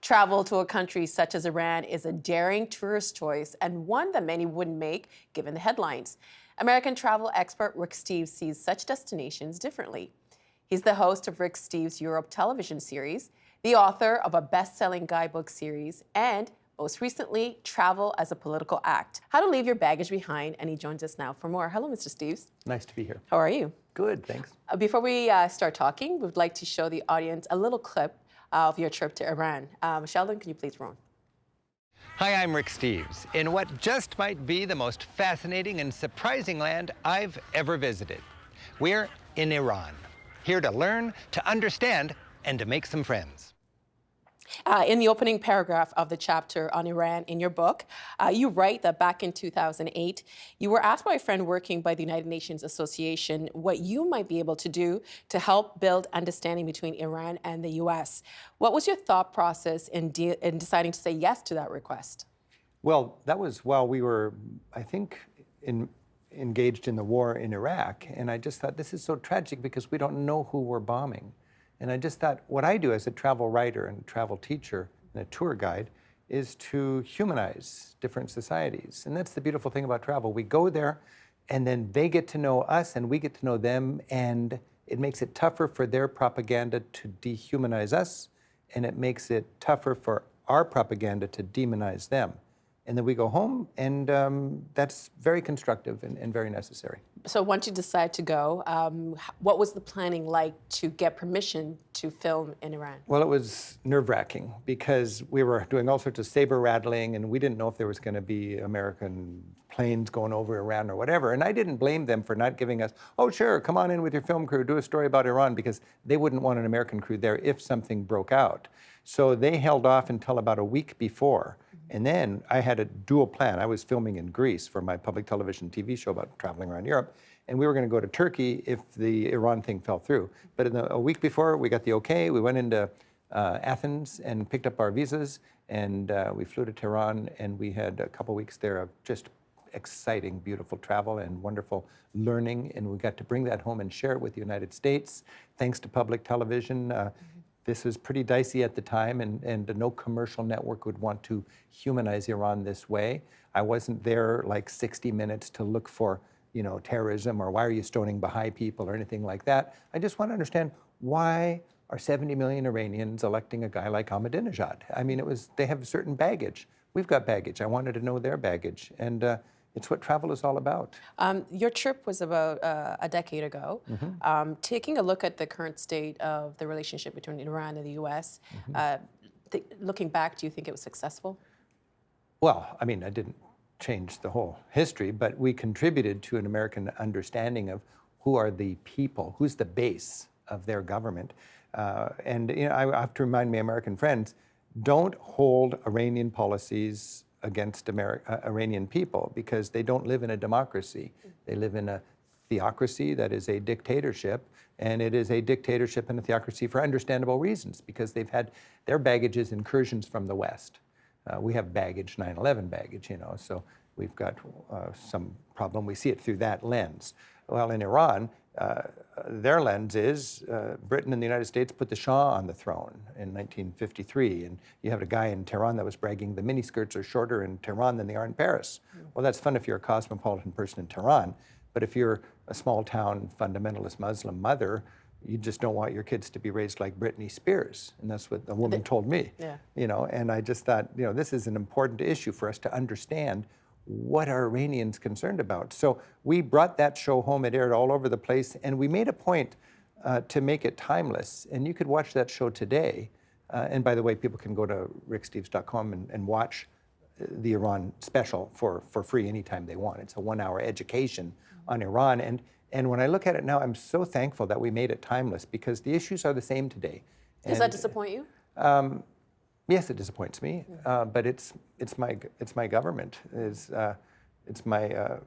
Travel to a country such as Iran is a daring tourist choice and one that many wouldn't make given the headlines. American travel expert Rick Steves sees such destinations differently. He's the host of Rick Steves' Europe television series, the author of a best-selling guidebook series, and most recently, Travel as a Political Act, How to Leave Your Baggage Behind, and he joins us now for more. Hello, Mr. Steves. Nice to be here. How are you? Good, thanks. Before we start talking, we'd like to show the audience a little clip of your trip to Iran. Sheldon, can you please roll? Hi, I'm Rick Steves, in what just might be the most fascinating and surprising land I've ever visited. We're in Iran, here to learn, to understand, and to make some friends. In the opening paragraph of the chapter on Iran in your book, you write that back in 2008, you were asked by a friend working by the United Nations Association what you might be able to do to help build understanding between Iran and the U.S. What was your thought process in deciding to say yes to that request? Well, that was while we were, I think, engaged in the war in Iraq, and I just thought this is so tragic because we don't know who we're bombing. And I just thought what I do as a travel writer and travel teacher and a tour guide is to humanize different societies. And that's the beautiful thing about travel. We go there and then they get to know us and we get to know them, and it makes it tougher for their propaganda to dehumanize us, and it makes it tougher for our propaganda to demonize them. And then we go home, and that's very constructive and very necessary. So once you decide to go, what was the planning like to get permission to film in Iran? Well, it was nerve-wracking because we were doing all sorts of saber rattling, and we didn't know if there was going to be American planes going over Iran or whatever. And I didn't blame them for not giving us, oh, sure, come on in with your film crew, do a story about Iran, because they wouldn't want an American crew there if something broke out. So they held off until about a week before. And then I had a dual plan. I was filming in Greece for my public television TV show about traveling around Europe, and we were going to go to Turkey if the Iran thing fell through. But a week before, we got the okay. We went into Athens and picked up our visas, and we flew to Tehran, and we had a couple weeks there of just exciting, beautiful travel and wonderful learning, and we got to bring that home and share it with the United States, thanks to public television. This was pretty dicey at the time, and no commercial network would want to humanize Iran this way. I wasn't there like 60 Minutes to look for, terrorism or why are you stoning Baha'i people or anything like that. I just want to understand, why are 70 million Iranians electing a guy like Ahmadinejad? I mean, they have a certain baggage. We've got baggage. I wanted to know their baggage, and it's what travel is all about. Your trip was about a decade ago. Mm-hmm. Taking a look at the current state of the relationship between Iran and the U.S., looking back, do you think it was successful? Well, I mean, I didn't change the whole history, but we contributed to an American understanding of who are the people, who's the base of their government. And I have to remind my American friends, don't hold Iranian policies against Iranian people, because they don't live in a democracy. They live in a theocracy that is a dictatorship, and it is a dictatorship and a theocracy for understandable reasons, because they've had their baggages incursions from the West. We have baggage, 9/11 baggage, so we've got some problem. We see it through that lens. Well, in Iran, their lens is Britain and the United States put the Shah on the throne in 1953, and you have a guy in Tehran that was bragging the miniskirts are shorter in Tehran than they are in Paris. Well, that's fun if you're a cosmopolitan person in Tehran, but if you're a small town fundamentalist Muslim mother, you just don't want your kids to be raised like Britney Spears, and that's what the woman told me. Yeah. And I just thought, this is an important issue for us to understand. What are Iranians concerned about? So we brought that show home. It aired all over the place, and we made a point to make it timeless. And you could watch that show today. And by the way, people can go to ricksteves.com and watch the Iran special for free anytime they want. It's a 1-hour education on Iran. And when I look at it now, I'm so thankful that we made it timeless, because the issues are the same today. Does that disappoint you? Yes, it disappoints me, but it's my government. It's my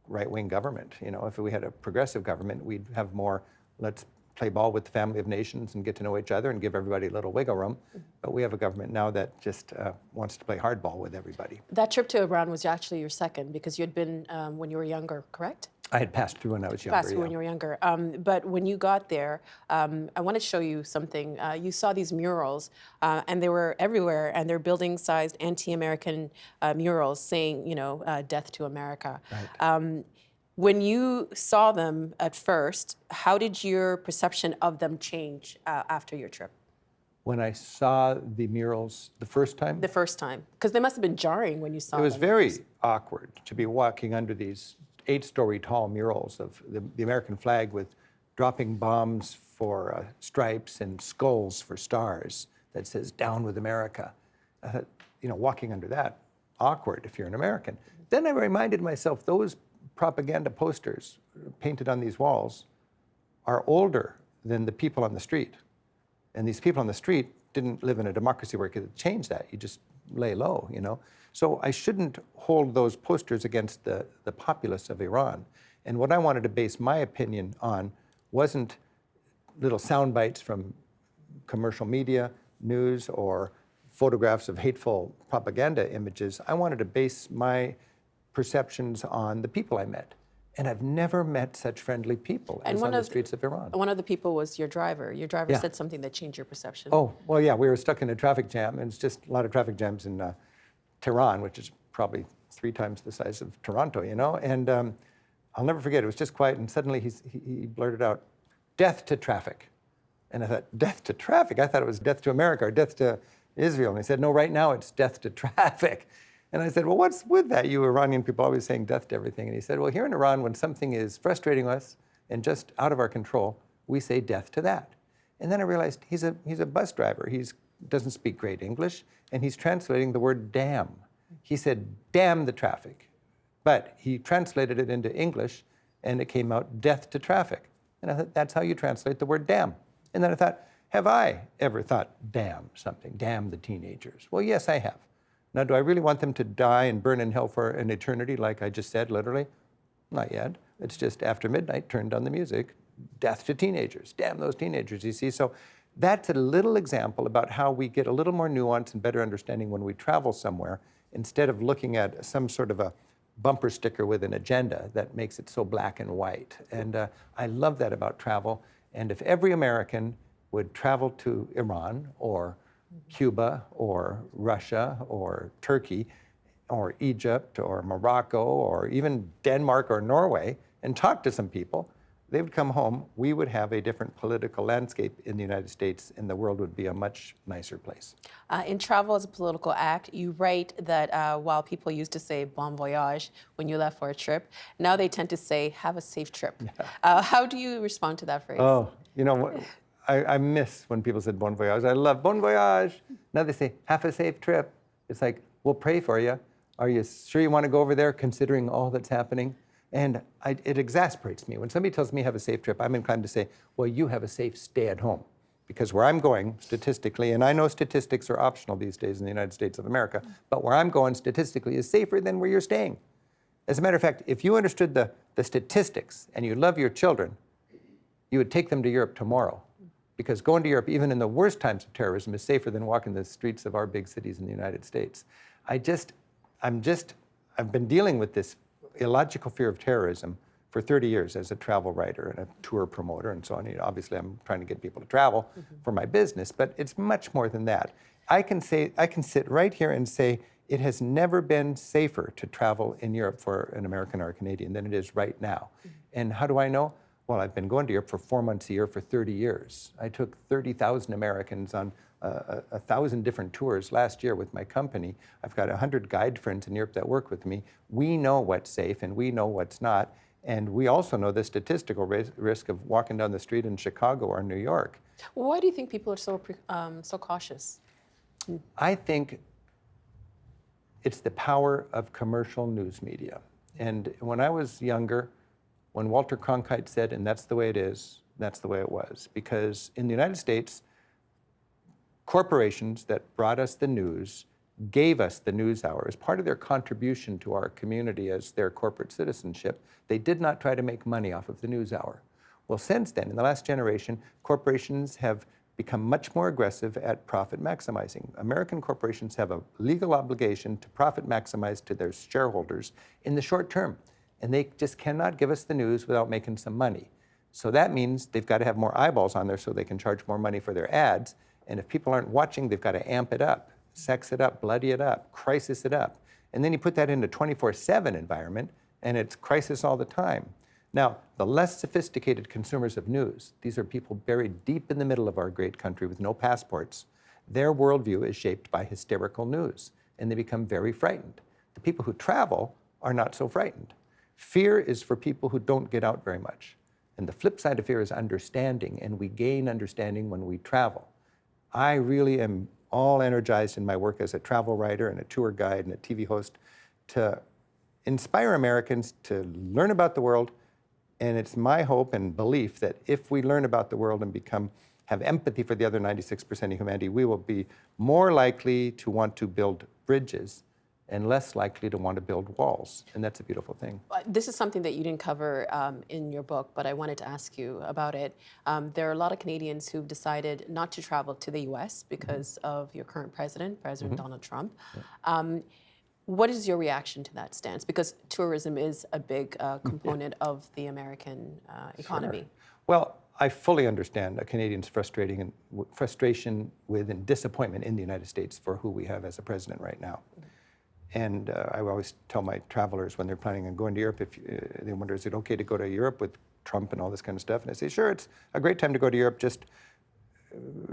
right-wing government. If we had a progressive government, we'd have more, let's play ball with the family of nations and get to know each other and give everybody a little wiggle room. But we have a government now that just wants to play hardball with everybody. That trip to Iran was actually your second, because you had been when you were younger, correct? I had passed through when I was younger. Passed through when you were younger. But when you got there, I want to show you something. You saw these murals, and they were everywhere, and they're building-sized anti-American murals saying, you know, death to America. Right. When you saw them at first, how did your perception of them change after your trip? When I saw the murals the first time? The first time. Because they must have been jarring when you saw them. It was very awkward to be walking under these 8-story tall murals of the American flag with dropping bombs for stripes and skulls for stars that says "Down with America." I thought, you know, walking under that, awkward if you're an American. Then I reminded myself those propaganda posters painted on these walls are older than the people on the street. And these people on the street didn't live in a democracy where it could change that. You just lay low, you know. So I shouldn't hold those posters against the populace of Iran. And what I wanted to base my opinion on wasn't little sound bites from commercial media, news, or photographs of hateful propaganda images. I wanted to base my perceptions on the people I met. And I've never met such friendly people as on the streets of Iran. One of the people was your driver. Your driver Yeah. said something that changed your perception. Oh, well, yeah, we were stuck in a traffic jam, and it's just a lot of traffic jams in Tehran, which is probably 3 times the size of Toronto, you know? And I'll never forget, it was just quiet, and suddenly he blurted out, "Death to traffic." And I thought, death to traffic? I thought it was death to America or death to Israel. And he said, no, right now it's death to traffic. And I said, well, what's with that? You Iranian people always saying death to everything. And he said, well, here in Iran, when something is frustrating us and just out of our control, we say death to that. And then I realized he's a bus driver. He doesn't speak great English, and he's translating the word damn. He said, damn the traffic. But he translated it into English, and it came out death to traffic. And I thought, that's how you translate the word damn. And then I thought, have I ever thought damn something, damn the teenagers? Well, yes, I have. Now, do I really want them to die and burn in hell for an eternity, like I just said, literally? Not yet. It's just after midnight, turn down the music, death to teenagers, damn those teenagers, you see? So that's a little example about how we get a little more nuance and better understanding when we travel somewhere, instead of looking at some sort of a bumper sticker with an agenda that makes it so black and white. And I love that about travel. And if every American would travel to Iran or Cuba or Russia or Turkey or Egypt or Morocco or even Denmark or Norway and talk to some people, they would come home, we would have a different political landscape in the United States, and the world would be a much nicer place. In Travel as a Political Act, you write that while people used to say bon voyage when you left for a trip, now they tend to say have a safe trip. Yeah. How do you respond to that phrase? Oh, you know what? I miss when people said bon voyage. I love bon voyage. Now they say, have a safe trip. It's like, we'll pray for you. Are you sure you want to go over there considering all that's happening? And it exasperates me. When somebody tells me have a safe trip, I'm inclined to say, well, you have a safe stay at home. Because where I'm going statistically, and I know statistics are optional these days in the United States of America, but where I'm going statistically is safer than where you're staying. As a matter of fact, if you understood the statistics and you love your children, you would take them to Europe tomorrow. Because going to Europe, even in the worst times of terrorism, is safer than walking the streets of our big cities in the United States. I've been dealing with this illogical fear of terrorism for 30 years as a travel writer and a tour promoter and so on. You know, obviously, I'm trying to get people to travel for my business, but it's much more than that. I can sit right here and say it has never been safer to travel in Europe for an American or a Canadian than it is right now. And how do I know? Well, I've been going to Europe for 4 months a year for 30 years. I took 30,000 Americans on 1,000 different tours last year with my company. I've got 100 guide friends in Europe that work with me. We know what's safe and we know what's not. And we also know the statistical risk of walking down the street in Chicago or New York. Why do you think people are so cautious? I think it's the power of commercial news media. And when I was younger, when Walter Cronkite said, and that's the way it is, that's the way it was. Because in the United States, corporations that brought us the news gave us the news hour as part of their contribution to our community as their corporate citizenship. They did not try to make money off of the news hour. Well, since then, in the last generation, corporations have become much more aggressive at profit maximizing. American corporations have a legal obligation to profit maximize to their shareholders in the short term. and they just cannot give us the news without making some money. So that means they've got to have more eyeballs on there so they can charge more money for their ads. And if people aren't watching, they've got to amp it up, sex it up, bloody it up, crisis it up. And then you put that into a 24/7 environment, and it's crisis all the time. Now, the less sophisticated consumers of news, these are people buried deep in the middle of our great country with no passports, their worldview is shaped by hysterical news, and they become very frightened. The people who travel are not so frightened. Fear is for people who don't get out very much. And the flip side of fear is understanding, and we gain understanding when we travel. I really am all energized in my work as a travel writer and a tour guide and a TV host to inspire Americans to learn about the world. And it's my hope and belief that if we learn about the world and have empathy for the other 96% of humanity, we will be more likely to want to build bridges and less likely to want to build walls. And that's a beautiful thing. This is something that you didn't cover in your book, but I wanted to ask you about it. There are a lot of Canadians who've decided not to travel to the US because of your current president, Donald Trump. Yeah. What is your reaction to that stance? Because tourism is a big component of the American economy. Sure. Well, I fully understand a Canadian's frustration with and disappointment in the United States for who we have as a president right now. And I always tell my travelers when they're planning on going to Europe, if they wonder, is it okay to go to Europe with Trump and all this kind of stuff? And I say, sure, it's a great time to go to Europe, just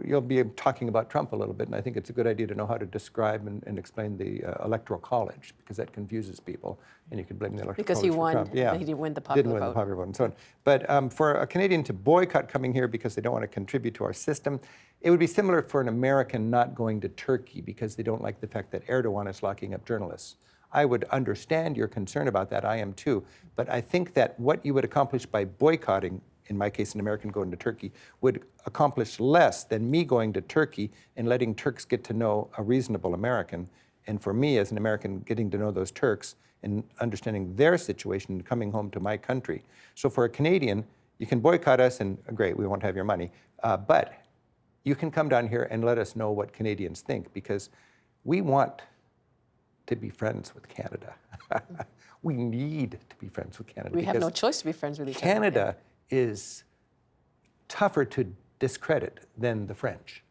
you'll be talking about Trump a little bit, and I think it's a good idea to know how to describe and explain the Electoral College, because that confuses people, and you can blame the Electoral College for Trump. Yeah. He didn't win the popular vote. Didn't win the popular vote and so on. But for a Canadian to boycott coming here because they don't want to contribute to our system, it would be similar for an American not going to Turkey because they don't like the fact that Erdogan is locking up journalists. I would understand your concern about that, I am too, but I think that what you would accomplish by boycotting, in my case, an American going to Turkey, would accomplish less than me going to Turkey and letting Turks get to know a reasonable American. And for me, as an American, getting to know those Turks and understanding their situation and coming home to my country. So for a Canadian, you can boycott us and great, we won't have your money. But you can come down here and let us know what Canadians think, because we want to be friends with Canada. We need to be friends with Canada. We have no choice to be friends with each other. Canada is tougher to discredit than the French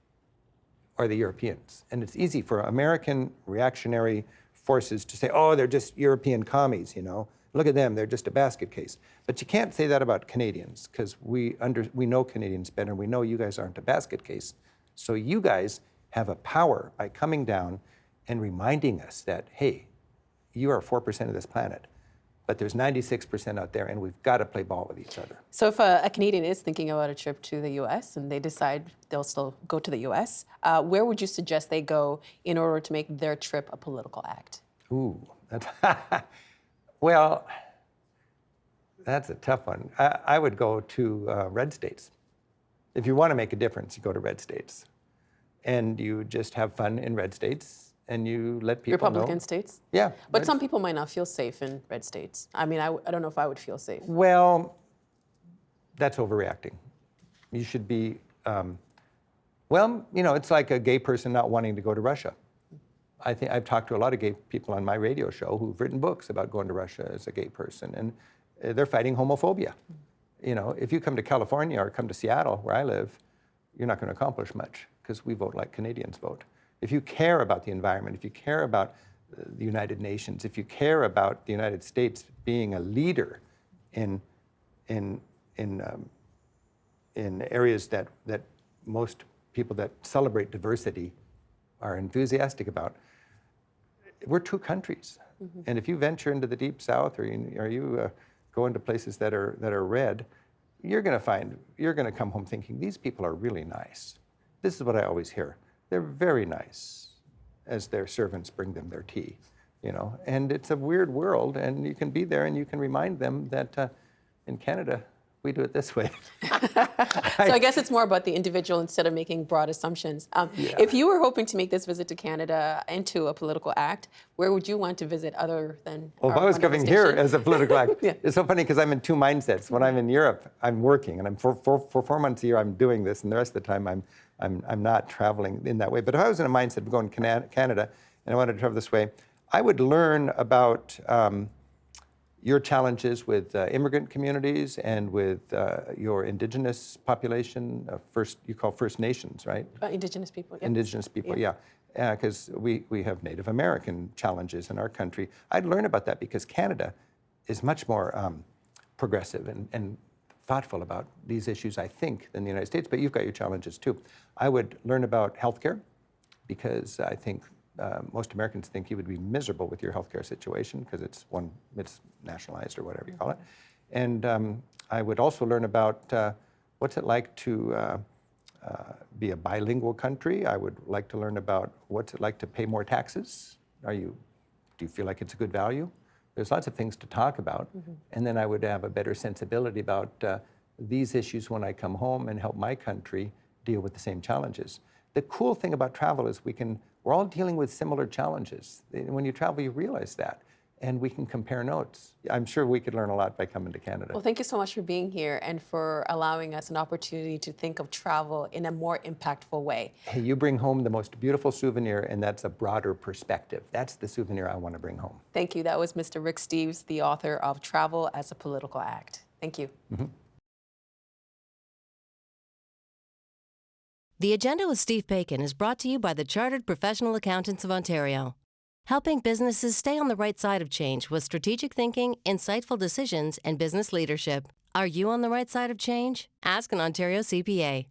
or the Europeans. And it's easy for American reactionary forces to say, oh, they're just European commies, you know. Look at them, they're just a basket case. But you can't say that about Canadians, because we know Canadians better. We know you guys aren't a basket case. So you guys have a power by coming down and reminding us that, hey, you are 4% of this planet. But there's 96% out there, and we've got to play ball with each other. So if a Canadian is thinking about a trip to the U.S. and they decide they'll still go to the U.S., where would you suggest they go in order to make their trip a political act? Ooh, that's well, that's a tough one. I would go to red states. If you want to make a difference, you go to red states. And you just have fun in red states. And you let people Republican know. states? Yeah. But some people might not feel safe in red states. I mean, I don't know if I would feel safe. Well, that's overreacting. You should be, well, you know, it's like a gay person not wanting to go to Russia. I think I've talked to a lot of gay people on my radio show who've written books about going to Russia as a gay person, and they're fighting homophobia. You know, if you come to California or come to Seattle, where I live, you're not going to accomplish much, because we vote like Canadians vote. If you care about the environment, if you care about the United Nations, if you care about the United States being a leader in areas that most people that celebrate diversity are enthusiastic about, we're two countries. Mm-hmm. And if you venture into the deep south, or you go into places that are red, you're going to come home thinking, these people are really nice. This is what I always hear. They're very nice as their servants bring them their tea, you know. And it's a weird world, and you can be there and you can remind them that in Canada, we do it this way. So I guess it's more about the individual instead of making broad assumptions. Yeah. If you were hoping to make this visit to Canada into a political act, where would you want to visit other than Well, if I was coming here as a political act, yeah. It's so funny because I'm in two mindsets. When I'm in Europe, I'm working, and I'm for 4 months a year I'm doing this, and the rest of the time I'm not traveling in that way. But if I was in a mindset of going to Canada and I wanted to travel this way, I would learn about your challenges with immigrant communities and with your indigenous population, you call First Nations, right? Indigenous people, yeah. Indigenous people, yeah. Because we have Native American challenges in our country. I'd learn about that because Canada is much more progressive and thoughtful about these issues, I think, than the United States, but you've got your challenges too. I would learn about healthcare because I think most Americans think you would be miserable with your healthcare situation because it's nationalized or whatever you call it. And I would also learn about what's it like to be a bilingual country. I would like to learn about what's it like to pay more taxes. Do you feel like it's a good value? There's lots of things to talk about. And then I would have a better sensibility about these issues when I come home and help my country deal with the same challenges. The cool thing about travel is we're all dealing with similar challenges. When you travel, you realize that. And we can compare notes. I'm sure we could learn a lot by coming to Canada. Well, thank you so much for being here and for allowing us an opportunity to think of travel in a more impactful way. Hey, you bring home the most beautiful souvenir, and that's a broader perspective. That's the souvenir I want to bring home. Thank you. That was Mr. Rick Steves, the author of Travel as a Political Act. Thank you. The Agenda with Steve Paikin is brought to you by the Chartered Professional Accountants of Ontario, helping businesses stay on the right side of change with strategic thinking, insightful decisions, and business leadership. Are you on the right side of change? Ask an Ontario CPA.